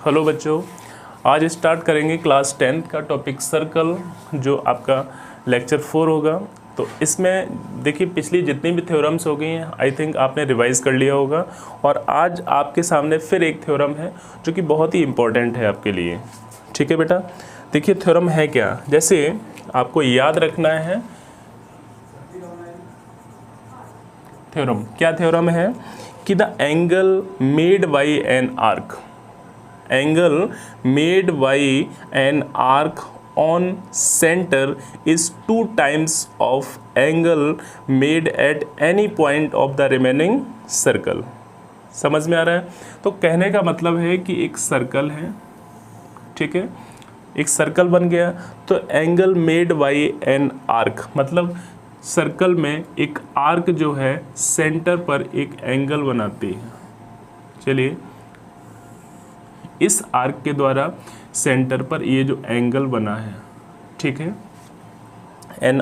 Hello बच्चों, आज start करेंगे क्लास 10th का टॉपिक सर्कल, जो आपका लेक्चर 4 होगा। तो इसमें देखिए पिछली जितनी भी थ्योरम्स हो गई हैं आई थिंक आपने रिवाइज कर लिया होगा, और आज आपके सामने फिर एक थ्योरम है जो कि बहुत ही इम्पोर्टेंट है आपके लिए। ठीक है बेटा, देखिए थ्योरम है क्या, जैसे आपको याद रखना है थ्योरम क्या थ्योरम है कि the angle made by an arc, angle made by an arc on center is 2 times of angle made at any point of the remaining circle। समझ में आ रहा है? तो कहने का मतलब है कि एक सर्कल है, ठीक है, एक सर्कल बन गया, तो angle made by an arc मतलब सर्कल में एक आर्क जो है सेंटर पर एक एंगल बनाती है। चलिए, इस आर्क के द्वारा सेंटर पर ये जो एंगल बना है, ठीक है, an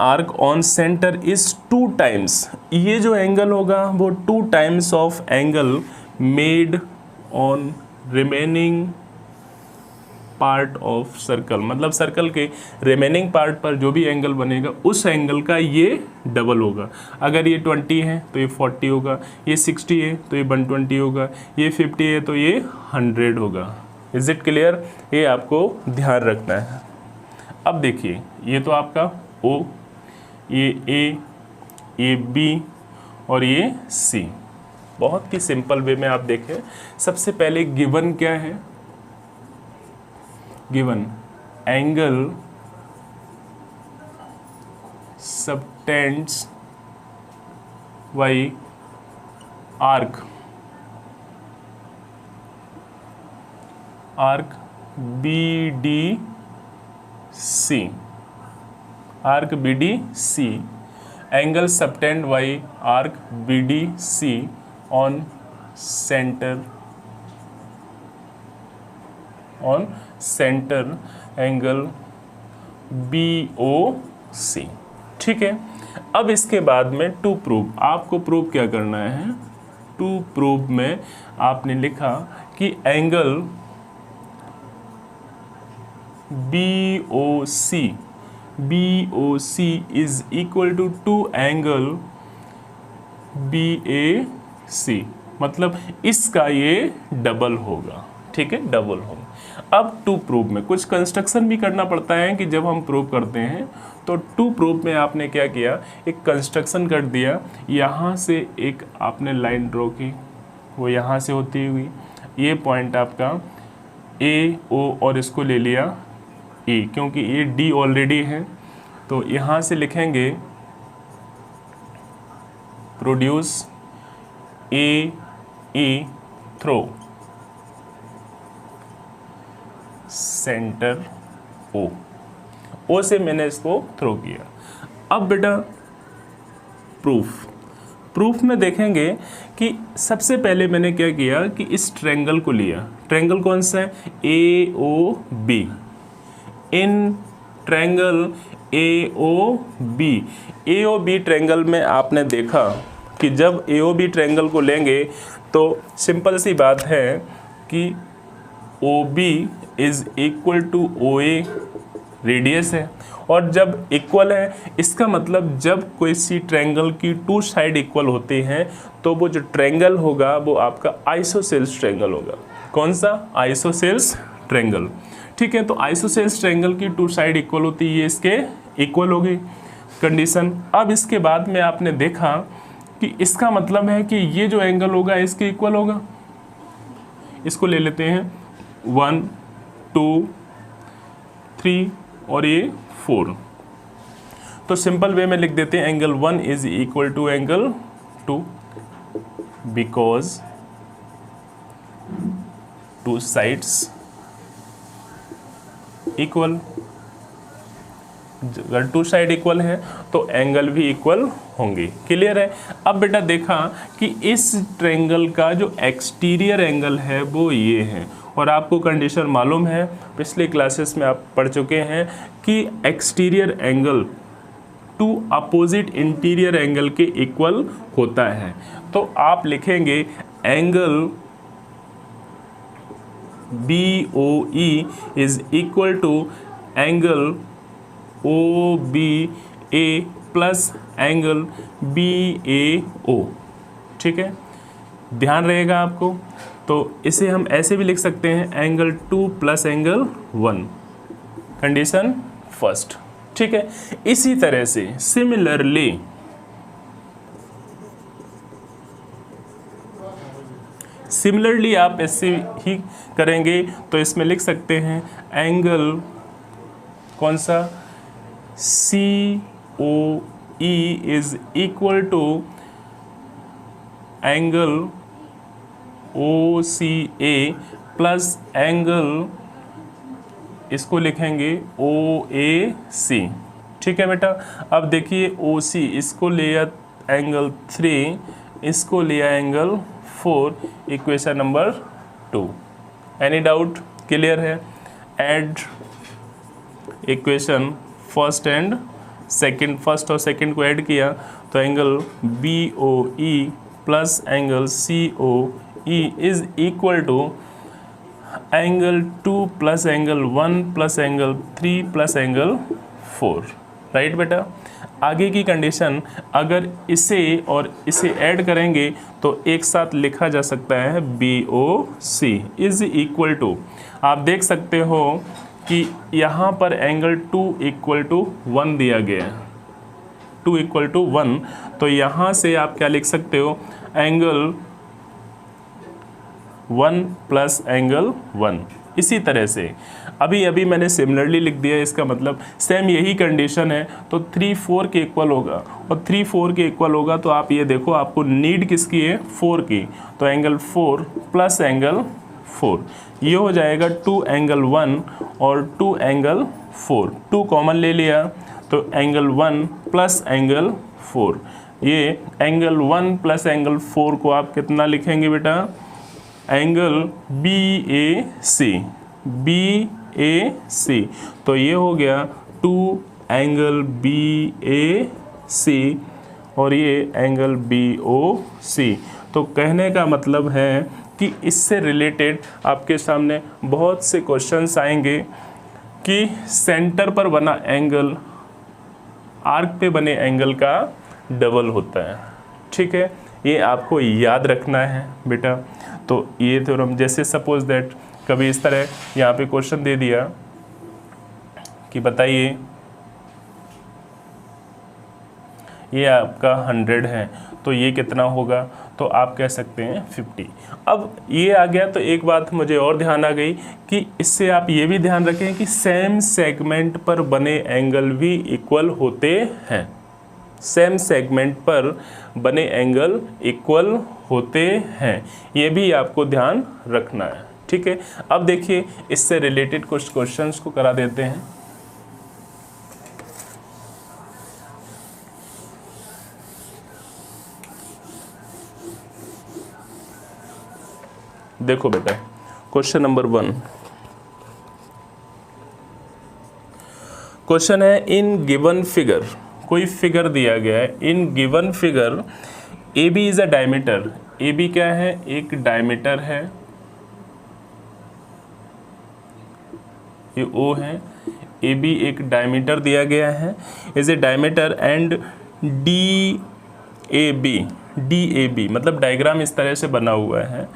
arc on centre is 2 times, ये जो एंगल होगा वो 2 times of angle made on remaining part of circle, मतलब सर्कल के रिमेनिंग पार्ट पर जो भी एंगल बनेगा उस एंगल का ये डबल होगा। अगर ये 20 है तो ये 40 होगा, ये 60 है तो ये 120 होगा, ये 50 है तो ये 100 होगा। Is it clear? ये आपको ध्यान रखना है। अब देखिए, ये तो आपका O, ये A, ये B और ये C। बहुत ही सिंपल वे में आप देखें, सबसे पहले गिवन क्या है, given angle subtends by arc BDC, arc BDC, angle subtend by arc BDC on centre angle BOC। ठीक है, अब इसके बाद में टू प्रूव, आपको प्रूव क्या करना है, टू प्रूव में आपने लिखा कि angle BOC is equal to angle BAC, मतलब इसका ये डबल होगा। ठीक है, डबल होगा। अब टू प्रूव में कुछ कंस्ट्रक्शन भी करना पड़ता है कि जब हम प्रूव करते हैं तो टू प्रूव में आपने क्या किया, एक कंस्ट्रक्शन कर दिया, यहाँ से एक आपने लाइन ड्रॉ की, वो यहाँ से होती हुई ये पॉइंट आपका AO और इसको ले लिया E, क्योंकि ये D ऑलरेडी है तो यहाँ से लिखेंगे produce AE through centre O से मैंने इसको थ्रो किया। अब बेटा प्रूफ में देखेंगे कि सबसे पहले मैंने क्या किया कि इस ट्रायंगल को लिया, ट्रायंगल कौन सा है, AOB, in triangle AOB triangle में आपने देखा कि जब AOB ट्रायंगल को लेंगे तो सिंपल सी बात है कि OB is equal to OA radius है, और जब इक्वल है इसका मतलब जब कोई सी ट्रायंगल की 2 साइड इक्वल होती हैं तो वो जो ट्रायंगल होगा वो आपका आइसोसेल्स ट्रायंगल होगा। कौन सा? Isosceles triangle. ठीक है, तो आइसोसेल्स ट्रायंगल की 2 साइड इक्वल होती है, ये इसके इक्वल हो गई कंडीशन। अब इसके बाद में आपने देखा कि इसका मतलब है कि ये जो एंगल होगा इसके इक्वल होगा। इसको ले लेते हैं 1 2 3 और ये 4, तो सिंपल वे में लिख देते हैं angle 1 is equal to angle 2 because 2 sides equal. अगर 2 साइड इक्वल है तो एंगल भी इक्वल होंगे। क्लियर है? अब बेटा देखा कि इस ट्रायंगल का जो एक्सटीरियर एंगल है वो ये है, और आपको कंडीशन मालूम है, पिछले क्लासेस में आप पढ़ चुके हैं कि exterior angle two opposite interior angle के इक्वल होता है। तो आप लिखेंगे angle BOE is equal to angle OBA plus angle BAO। ठीक है, ध्यान रहेगा आपको। तो इसे हम ऐसे भी लिख सकते हैं, angle 2 plus angle 1, condition first. ठीक है, इसी तरह से सिमिलरली आप ऐसे ही करेंगे तो इसमें लिख सकते हैं एंगल कौन सा, COE is equal to angle OCA plus angle, इसको लिखेंगे OAC। ठीक है बेटा, अब देखिए OC इसको लिया एंगल 3, इसको लिया angle 4, equation number 2। Any doubt, clear है? Add equation first and second, first और सेकंड को ऐड किया तो angle BOE plus angle COE is equal to angle 2 plus angle 1 plus angle 3 plus angle 4। Right बेटा, आगे की कंडीशन अगर इसे और इसे ऐड करेंगे तो एक साथ लिखा जा सकता है BOC इज इक्वल टू, आप देख सकते हो कि यहाँ पर एंगल 2 इक्वल टू 1 दिया गया है, 2 इक्वल टू 1, तो यहाँ से आप क्या लिख सकते हो, एंगल 1 प्लस एंगल 1। इसी तरह से अभी मैंने सिमिलरली लिख दिया, इसका मतलब सेम यही कंडीशन है, तो 3 4 के इक्वल होगा, और 3 4 के इक्वल होगा तो आप ये देखो आपको नीड किसकी है, 4 की, तो एंगल 4 प्लस एंगल 4, ये हो जाएगा 2 एंगल 1 और 2 एंगल 4, 2 कॉमन ले लिया तो एंगल 1 प्लस एंगल 4, ये एंगल 1 प्लस एंगल 4 को आप कितना लिखेंगे बेटा, एंगल BAC, तो ये हो गया 2 एंगल BAC और ये एंगल BOC। तो कहने का मतलब है कि इससे रिलेटेड आपके सामने बहुत से क्वेश्चंस आएंगे कि सेंटर पर बना एंगल आर्क पे बने एंगल का डबल होता है। ठीक है, ये आपको याद रखना है बेटा। तो ये थ्योरम, जैसे सपोज दैट कभी इस तरह यहाँ पे क्वेश्चन दे दिया कि बताइए ये आपका 100 है तो ये कितना होगा, तो आप कह सकते हैं 50। अब ये आ गया तो एक बात मुझे और ध्यान आ गई कि इससे आप ये भी ध्यान रखें कि सेम सेगमेंट पर बने एंगल भी इक्वल होते हैं, सेम सेगमेंट पर बने एंगल इक्वल होते हैं, ये भी आपको ध्यान रखना है। ठीक है, अब देखिए इससे रिलेटेड कुछ क्वेश्चंस को करा देते हैं। देखो बेटा, क्वेश्चन नंबर 1 क्वेश्चन है, इन गिवन फिगर, कोई फिगर दिया गया है, in given figure AB is a diameter, AB क्या है, एक डायमीटर है, ये O है, AB एक डायमीटर दिया गया है, is a diameter and DAB मतलब डायग्राम इस तरह से बना हुआ है,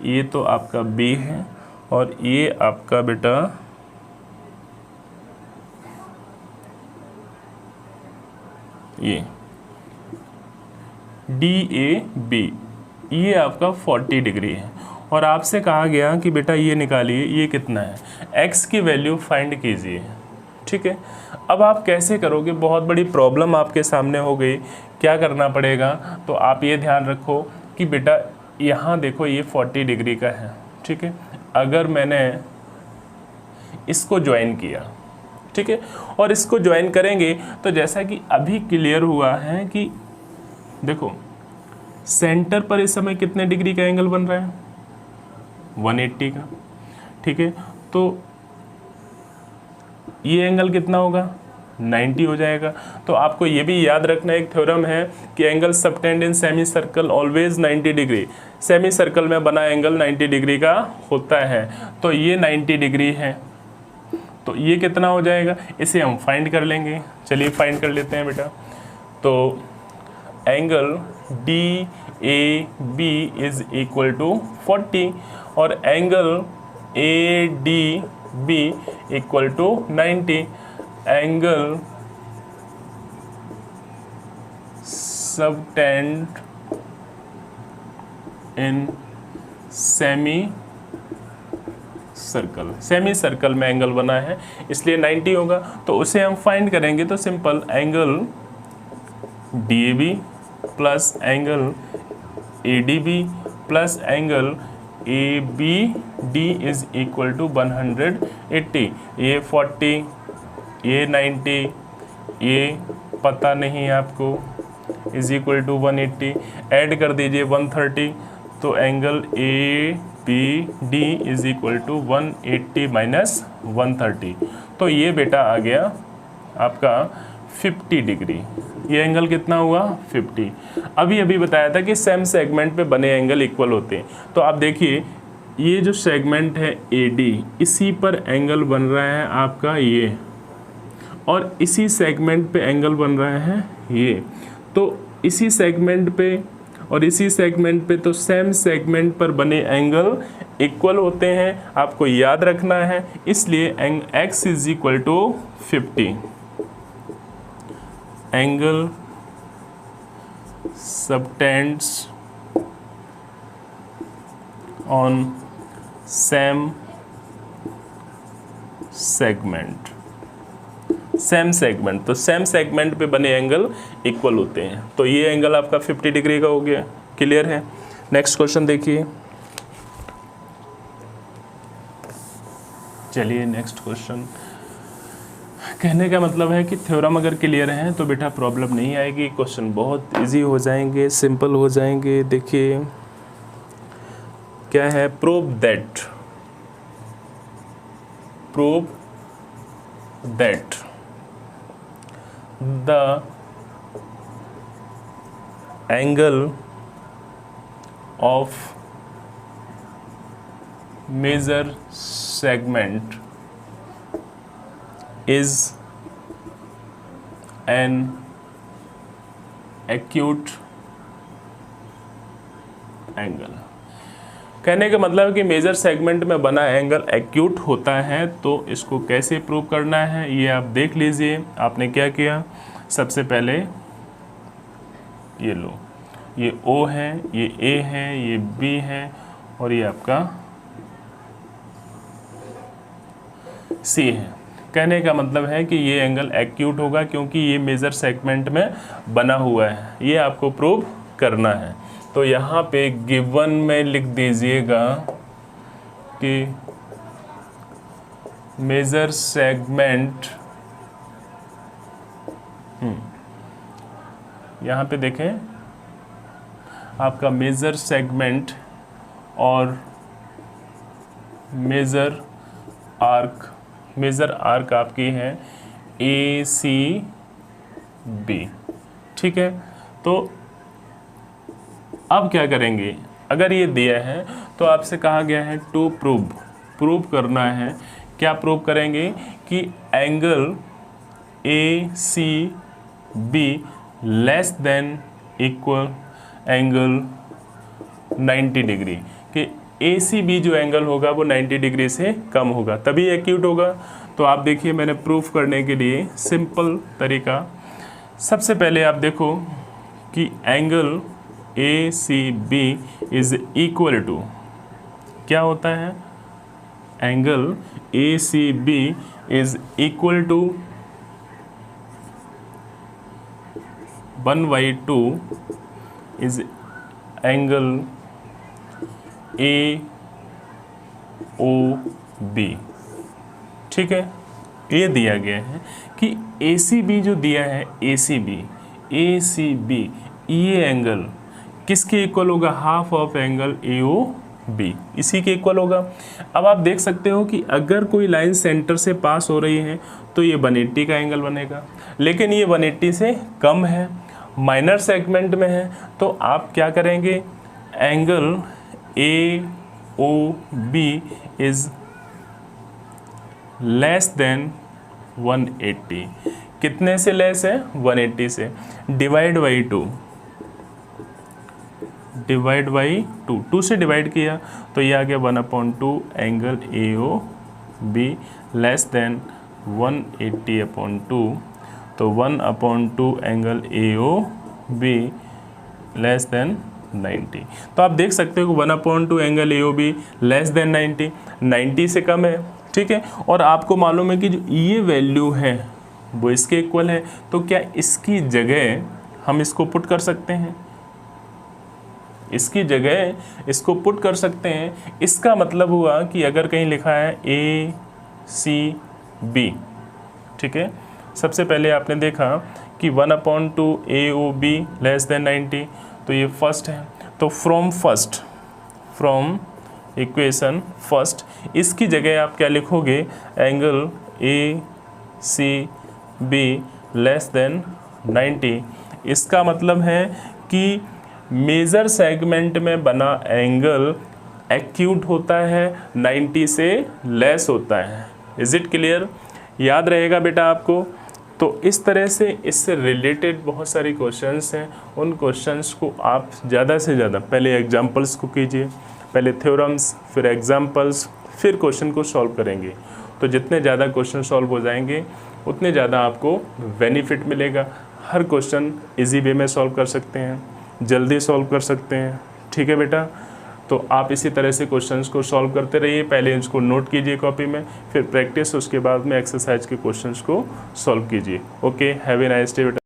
ये तो आपका B है और ये आपका बेटा ये DAB, ये आपका 40 डिग्री है और आपसे कहा गया कि बेटा ये निकालिए ये कितना है, x की वैल्यू फाइंड कीजिए। ठीक है, अब आप कैसे करोगे, बहुत बड़ी प्रॉब्लम आपके सामने हो गई, क्या करना पड़ेगा, तो आप ये ध्यान रखो कि बेटा यहाँ देखो ये 40 डिग्री का है। ठीक है, अगर मैंने इसको ज्वाइन किया, ठीक है, और इसको ज्वाइन करेंगे तो जैसा कि अभी क्लियर हुआ है कि देखो सेंटर पर इस समय कितने डिग्री का एंगल बन रहा है, 180 का। ठीक है, तो ये एंगल कितना होगा, 90 हो जाएगा। तो आपको ये भी याद रखना, एक थ्योरम है कि angle subtended in semi circle always 90 degree. Semi circle में बना एंगल 90 डिग्री का होता है, तो ये 90 डिग्री है, तो ये कितना हो जाएगा, इसे हम फाइंड कर लेंगे। चलिए फाइंड कर लेते हैं बेटा। तो angle DAB is equal to 40 और angle ADB equal to 90। Angle subtended in semicircle में एंगल बना है इसलिए 90 होगा, तो उसे हम फाइंड करेंगे। तो simple angle DAB plus angle ADB plus angle ABD is equal to 180। ये 40, ये 90, ये पता नहीं है आपको, इज इक्वल टू 180। ऐड कर दीजिए 130, तो angle ABD is equal to 180 minus 130। तो ये बेटा आ गया आपका 50 डिग्री। ये एंगल कितना हुआ, 50। अभी बताया था कि सेम सेगमेंट पे बने एंगल इक्वल होते हैं। तो आप देखिए ये जो सेगमेंट है AD, इसी पर एंगल बन रहा है आपका ये, और इसी सेगमेंट पे एंगल बन रहा है ये। तो इसी सेगमेंट पे और इसी सेगमेंट पे, तो सेम सेगमेंट पर बने एंगल इक्वल होते हैं, आपको याद रखना है। इसलिए x is equal to 50। Angle subtends on same segment, तो सेम सेगमेंट पे बने एंगल इक्वल होते हैं। तो ये एंगल आपका 50 डिग्री का हो गया। क्लियर है? नेक्स्ट क्वेश्चन देखिए। चलिए नेक्स्ट क्वेश्चन। कहने का मतलब है कि थ्योरम अगर क्लियर है तो बेटा प्रॉब्लम नहीं आएगी, क्वेश्चन बहुत इजी हो जाएंगे, सिंपल हो जाएंगे। देखिए क्या है, prove that the angle of major segment is an acute angle। कहने का मतलब है कि मेजर सेगमेंट में बना एंगल एक्यूट होता है। तो इसको कैसे प्रूव करना है ये आप देख लीजिए। आपने क्या किया, सबसे पहले ये लो, ये O है, ये A है, ये B है और ये आपका C है। कहने का मतलब है कि ये एंगल एक्यूट होगा क्योंकि ये मेजर सेगमेंट में बना हुआ है, ये आपको प्रूव करना है। तो यहाँ पे गिवन में लिख दीजिएगा कि मेजर सेगमेंट, यहाँ पे देखें आपका मेजर सेगमेंट और मेजर आर्क आपकी है ACB। ठीक है, तो अब क्या करेंगे, अगर ये दिया है तो आपसे कहा गया है टू प्रूव करना है। क्या प्रूव करेंगे कि angle ACB less than equal angle 90 degree, कि ACB जो एंगल होगा वो 90 डिग्री से कम होगा, तभी एक्यूट होगा। तो आप देखिए मैंने प्रूफ करने के लिए सिंपल तरीका, सबसे पहले आप देखो कि angle ACB is equal to, क्या होता है, angle ACB is equal to 1/2 is angle AOB। ठीक है, ये दिया गया है कि ACB जो दिया है, ACB ये एंगल किसके इक्वल होगा, हाफ ऑफ एंगल AOB बी इसी के इक्वल होगा। अब आप देख सकते हो कि अगर कोई लाइन सेंटर से पास हो रही है तो ये 180 का एंगल बनेगा, लेकिन ये 180 से कम है, माइनर सेगमेंट में है, तो आप क्या करेंगे, angle A O B is less than 180। कितने से लेस है, 180 से, डिवाइड बाई 2, डिवाइड बाई 2, 2 से डिवाइड किया तो ये आ गया 1/2 angle A O B less than 180/2, तो 1/2 angle A O B less than 90। तो आप देख सकते हो कि 1/2 angle A O B less than 90, 90 से कम है, ठीक है। और आपको मालूम है कि जो ये वैल्यू है वो इसके इक्वल है, तो क्या इसकी जगह हम इसको पुट कर सकते हैं, इसकी जगह इसको पुट कर सकते हैं। इसका मतलब हुआ कि अगर कहीं लिखा है ए सी बी, ठीक है, सबसे पहले आपने देखा कि 1/2 ए ओ बी लेस देन 90, तो ये फर्स्ट है, तो फ्रॉम इक्वेशन फर्स्ट इसकी जगह आप क्या लिखोगे, angle A C B less than 90। इसका मतलब है कि मेजर सेगमेंट में बना एंगल एक्यूट होता है, 90 से लेस होता है। Is it clear? याद रहेगा बेटा आपको। तो इस तरह से इससे रिलेटेड बहुत सारी क्वेश्चंस हैं, उन क्वेश्चंस को आप ज़्यादा से ज़्यादा पहले एग्जांपल्स को कीजिए, पहले थ्योरम्स, फिर एग्जांपल्स, फिर क्वेश्चन को सॉल्व करेंगे। तो जितने ज़्यादा क्वेश्चन सॉल्व हो जाएंगे उतने ज़्यादा आपको बेनिफिट मिलेगा। हर क्वेश्चन इजी वे में सॉल्व कर सकते हैं, जल्दी सॉल्व कर सकते हैं, ठीक है बेटा। तो आप इसी तरह से क्वेश्चंस को सॉल्व करते रहिए, पहले इसको नोट कीजिए कॉपी में, फिर प्रैक्टिस, उसके बाद में एक्सरसाइज के क्वेश्चंस को सॉल्व कीजिए। Okay, have a nice day बेटा।